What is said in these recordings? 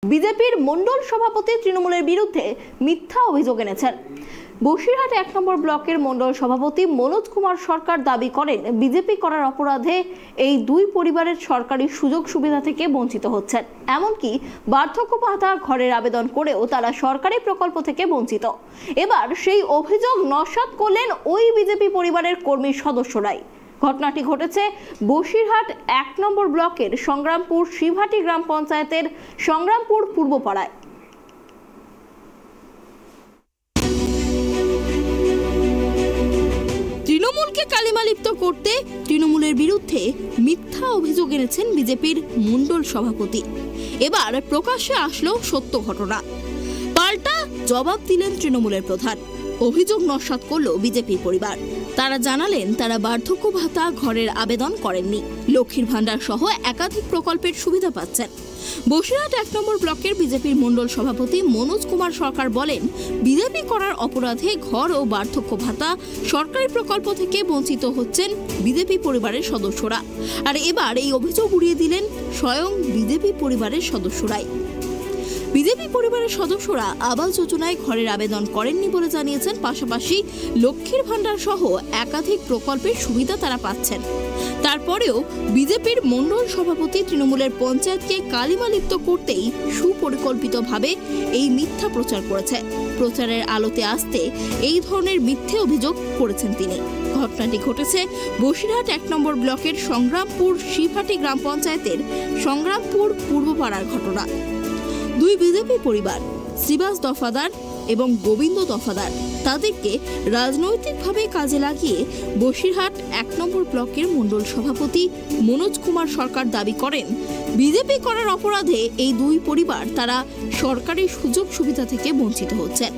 বিজেপির মণ্ডল সভাপতি তৃণমূলের বিরুদ্ধে মিথ্যা অভিযোগ এনেছেন। বসিরহাট ১ নম্বর ব্লকের মণ্ডল সভাপতি মনোজ কুমার সরকার দাবি করেন, বিজেপি করার অপরাধে এই দুই পরিবারের সরকারি সুযোগ সুবিধা থেকে বঞ্চিত হচ্ছেন। এমনকি বার্ধক্য ভাতা ঘরের আবেদন করেও তারা সরকারি প্রকল্প থেকে বঞ্চিত। এবার সেই অভিযোগ নস্যাৎ করলেন ওই বিজেপি পরিবারের কর্মী সদস্যরাই। ঘটনাটি ঘটেছে বসিরহাট ১ নম্বর ব্লকের সংগ্রামপুর শিবহাটি গ্রাম পঞ্চায়েতের সংগ্রামপুর পূর্বপাড়ায়। তৃণমূলকে কালিমালিপ্ত করতে তৃণমূলের বিরুদ্ধে মিথ্যা অভিযোগ এনেছেন বিজেপির মণ্ডল সভাপতি। এবার প্রকাশ্যে আসলো সত্য ঘটনা, পাল্টা জবাব দিলেন তৃণমূলের প্রধান। অভিযোগ নস্যাৎ করল বিজেপির পরিবার। তারা জানালেন, তারা বার্ধক্য ভাতা ঘরের আবেদন করেননি, লক্ষ্মীর ভান্ডার সহ একাধিক প্রকল্পের সুবিধা পাচ্ছেন। বসিরহাট ১ নম্বর ব্লকের বিজেপির মণ্ডল সভাপতি মনোজ কুমার সরকার বলেন, বিজেপি করার অপরাধে ঘর ও বার্ধক্য ভাতা সরকারি প্রকল্প থেকে বঞ্চিত হচ্ছেন বিজেপি পরিবারের সদস্যরা। আর এবার এই অভিযোগ উড়িয়ে দিলেন স্বয়ং বিজেপি পরিবারের সদস্যরাই। বিজেপি পরিবারের সদস্যরা আবাস যোজনায় ঘরের আবেদন করেননি বলে জানিয়েছেন। পাশাপাশি লক্ষ্মীর ভান্ডার সহ একাধিক প্রকল্পের সুবিধা তারা পাচ্ছেন। তারপরেও বিজেপির মণ্ডল সভাপতি তৃণমূলের পঞ্চায়েতকে কালিমালিপ্ত করতেই সুপরিকল্পিতভাবে এই মিথ্যা প্রচার করেছে। প্রচারের আলোতে আসতে এই ধরনের মিথ্যে অভিযোগ করেছেন তিনি। ঘটনাটি ঘটেছে বসিরহাট ১ নম্বর ব্লকের সংগ্রামপুর শিবহাটি গ্রাম পঞ্চায়েতের সংগ্রামপুর পূর্বপাড়ার ঘটনা। দুই বিজেপি পরিবার শ্রীবাস দফাদার এবং গোবিন্দ দফাদার তাদেরকে রাজনৈতিকভাবে কাজে লাগিয়ে বসিরহাট ১ নম্বর ব্লকের মণ্ডল সভাপতি মনোজ কুমার সরকার দাবি করেন, বিজেপি করার অপরাধে এই দুই পরিবার তারা সরকারি সুযোগ সুবিধা থেকে বঞ্চিত হচ্ছেন।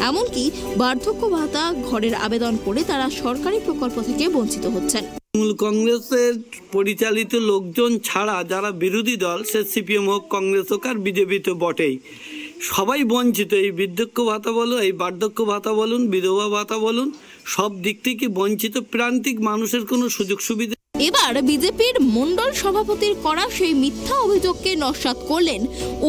এমনকি বার্ধক্য ভাতা ঘরের আবেদন করে তারা সরকারি প্রকল্প থেকে বঞ্চিত হচ্ছেন। তৃণমূল কংগ্রেসের পরিচালিত লোকজন ছাড়া যারা বিরোধী দল, সে সিপিএম হোক, কংগ্রেস হোক আর বিজেপি তো বটেই, সবাই বঞ্চিত। এই বৃদ্ধক্য ভাতা বলুন, এই বার্ধক্য ভাতা বলুন, বিধবা ভাতা বলুন, সব দিক থেকে বঞ্চিত প্রান্তিক মানুষের কোনো সুযোগ সুবিধা। এবার বিজেপির মণ্ডল সভাপতির করা সেই মিথ্যা অভিযোগকে নস্যাৎ করলেন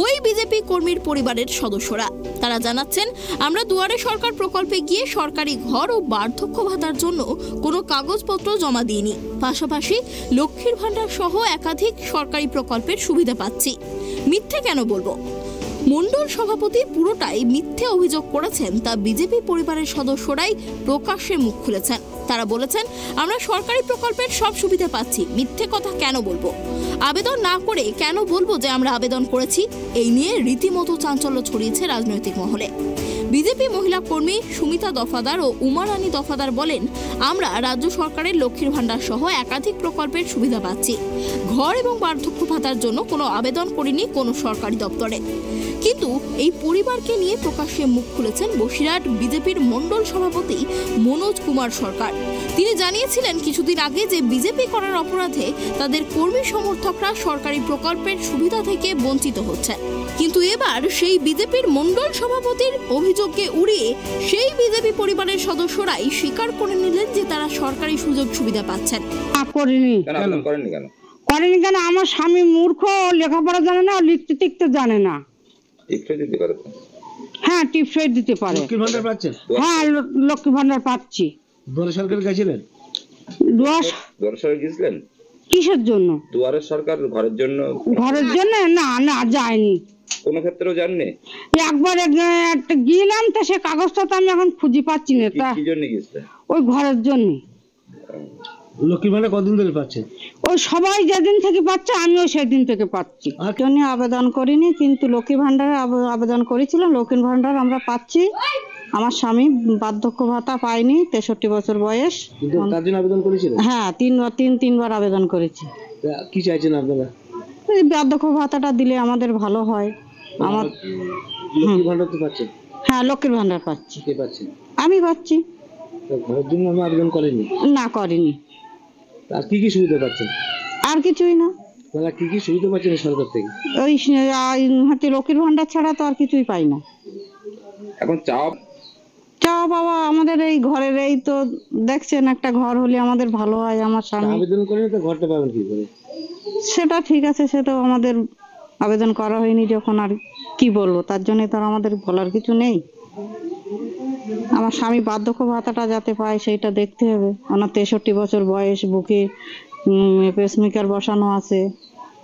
ওই বিজেপি কর্মীর পরিবারের সদস্যরা। তারা জানাচ্ছেন, আমরা দুয়ারে সরকার প্রকল্পে গিয়ে সরকারি ঘর ও বার্ধক্য ভাতার জন্য কোনো কাগজপত্র জমা দিইনি। পাশাপাশি লক্ষ্মীর ভান্ডার সহ একাধিক সরকারি প্রকল্পের সুবিধা পাচ্ছি। মিথ্যে কেন বলবো? মণ্ডল সভাপতি পুরোটাই মিথ্যে অভিযোগ করেছেন, তা বিজেপি পরিবারের সদস্যরাই প্রকাশ্যে মুখ খুলেছেন। তারা বলেছেন, আমরা সরকারি প্রকল্পের সব সুবিধা পাচ্ছি, মিথ্যে কথা কেন বলবো? আবেদন না করে কেন বলবো যে আমরা আবেদন করেছি? এই নিয়ে রীতিমতো চাঞ্চল্য ছড়িয়েছে রাজনৈতিক মহলে। বিজেপি মহিলা কর্মী সুমিতা দফাদার ও উমারানী দফাদার বলেন, আমরা রাজ্য সরকারের লক্ষ্মীর ভান্ডার সহ একাধিক প্রকল্পের সুবিধা পাচ্ছি। ঘর এবং বার্ধক্য ভাতার জন্য কোনো আবেদন করিনি কোনো সরকারি দপ্তরে। কিন্তু এই পরিবারকে নিয়ে প্রকাশ্যে মুখ খুলেছেন বসিরহাট বিজেপির মণ্ডল সভাপতি মনোজ কুমার সরকার। তিনি জানিয়েছিলেন কিছুদিন আগে যে বিজেপি করার অপরাধে তাদের কর্মী সমর্থকরা সরকারি প্রকল্পের সুবিধা থেকে বঞ্চিত হচ্ছে। কিন্তু এবার সেই বিজেপির মণ্ডল সভাপতির অভিযোগকে উড়িয়ে সেই বিজেপি পরিবারের সদস্যরাই স্বীকার করে নিলেন যে তারা সরকারি সুযোগ সুবিধা পাচ্ছেন। করেনি কেন? আমার স্বামী মূর্খ, লেখাপড়া জানে না, লিখতে টিখতে জানে না। হ্যাঁ, টিপসই দিতে পারে। লক্ষ্মীর ভান্ডার পাচ্ছেন? হ্যাঁ, লক্ষ্মী ভান্ডার পাচ্ছি। দুয়ারে সরকার গেছিলেন? দুয়ারে সরকার গেছিলেন কিসের জন্য? দুয়ারে সরকার ঘরের জন্য। ঘরের জন্য না যায়নি। কোন ক্ষেত্রেও জাননি। একবার একটা গিয়েলাম, তো সে কাগজটা তো আমি এখন খুঁজে পাচ্ছি না। তা কি জন্য গেছে? ওই ঘরের জন্য। লক্ষ্মীর ভান্ডার কতদিন ধরে পাচ্ছেন? ওই সবাই যেদিন থেকে পাচ্ছে, আমিও সেদিন থেকে পাচ্ছি। জন্য আবেদন করিনি, কিন্তু লক্ষ্মী ভান্ডারে আবেদন করেছিলাম। লক্ষ্মীর ভান্ডার আমরা পাচ্ছি। আমার স্বামী বার্ধক্য ভাতা পায়নি, 63 বছর বয়স। তার জন্য আবেদন করেছিলেন? হ্যাঁ, তিনবার আবেদন করেছি। কি চাইছেন আপনারা? এই বার্ধক্য ভাতাটা দিলে আমাদের ভালো হয়। আমার লক্ষ্মীর ভান্ডার তো পাচ্ছেন? হ্যাঁ, লক্ষ্মীর ভান্ডার পাচ্ছি। কে পাচ্ছেন? আমি পাচ্ছি। ঘরের জন্য আমি আবেদন করেননি? না, করিনি। আর কি কি সুবিধা পাচ্ছেন? আর কিছুই না। তাহলে কি কি সুবিধা পাচ্ছেন সরকার থেকে? ওই লক্ষ্মীর ভান্ডার ছাড়া তো আর কিছুই পাই না। এখন চা বাবা, আমাদের এই ঘরের এই তো দেখছেন, একটা ঘর হলে আমাদের ভালো হয়। আমার স্বামী আবেদন করেন তো ঘরটা পাবেন কি করে? সেটা ঠিক আছে, সেটা আমাদের আবেদন করা হয়নি যখন আর কি বলবো, তার জন্য তো আর আমাদের বলার কিছু নেই। আমার স্বামী বার্ধক্য ভাতাটা যাতে পায় সেইটা দেখতে হবে। ওনার 63 বছর বয়স, বুকে পেসমেকার বসানো আছে,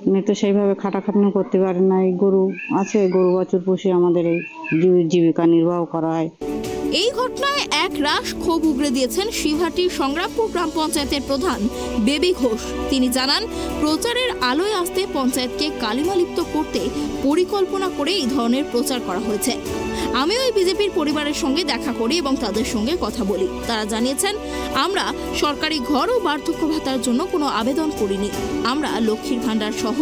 উনি তো সেইভাবে খাটাখাটনি করতে পারে না। এই গরু আছে, গরু বাছুর পুষে আমাদের এই জীবিকা নির্বাহ করা হয়। এই ঘটনায় এক রাশ ক্ষোভ উগরে দিয়েছেন শিবহাটির সংগ্রামপুর গ্রাম পঞ্চায়েতের প্রধান বেবি ঘোষ। তিনি জানান, প্রচারের আলোয় আসতে পঞ্চায়েতকে কালিমালিপ্ত করতে পরিকল্পনা করে এই ধরনের প্রচার করা হয়েছে। আমিও এই বিজেপির পরিবারের সঙ্গে দেখা করি এবং তাদের সঙ্গে কথা বলি। তারা জানিয়েছেন, আমরা সরকারি ঘর ও বার্ধক্য ভাতার জন্য কোনো আবেদন করিনি। আমরা লক্ষ্মীর ভান্ডার সহ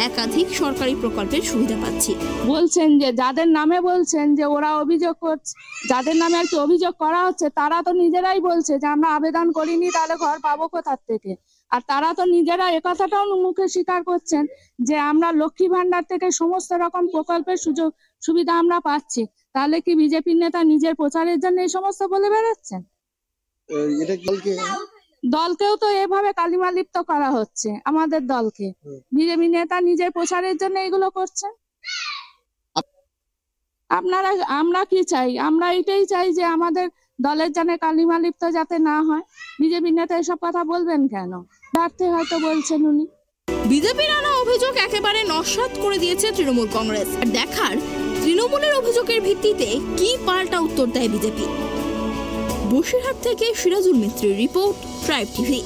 একাধিক সরকারি প্রকল্পের সুবিধা পাচ্ছি। বলছেন যে যাদের নামে বলছেন যে ওরা অভিযোগ করছে, যাদের নামে আর কি অভিযোগ করা হচ্ছে, তারা তো নিজেরাই বলছে যে আমরা আবেদন করিনি, তাহলে ঘর পাবো কোথার থেকে? আর তারা তো নিজেরা একথাটাও মুখে স্বীকার করছেন যে আমরা লক্ষ্মী ভান্ডার থেকে সমস্ত রকম প্রকল্পের সুযোগ সুবিধা আমরা পাচ্ছি। তাহলে কি বিজেপির নেতা নিজের প্রচারের জন্য এই সমস্ত বলে বেড়াচ্ছেন? দলকেও তো এভাবে কালিমালিপ্ত করা হচ্ছে, আমাদের দলকে। বিজেপি নেতা নিজের প্রচারের জন্য এগুলো করছেন। আমরা কি চাই? আমরা এটাই চাই যে আমাদের দলের জন্য কালিমালিপ্ত যাতে না হয়। বিজেপি নেতা এসব কথা বলবেন কেন? স্বার্থে হয়তো বলছেন উনি। বিজেপির আনা অভিযোগ একেবারে নস্যাৎ করে দিয়েছে তৃণমূল কংগ্রেস। আর দেখার, তৃণমূলের অভিযোগের ভিত্তিতে কি পাল্টা উত্তর দেয় বিজেপি। বসিরহাট থেকে সিরাজুল মিত্রের রিপোর্ট, ট্রাইব টিভি।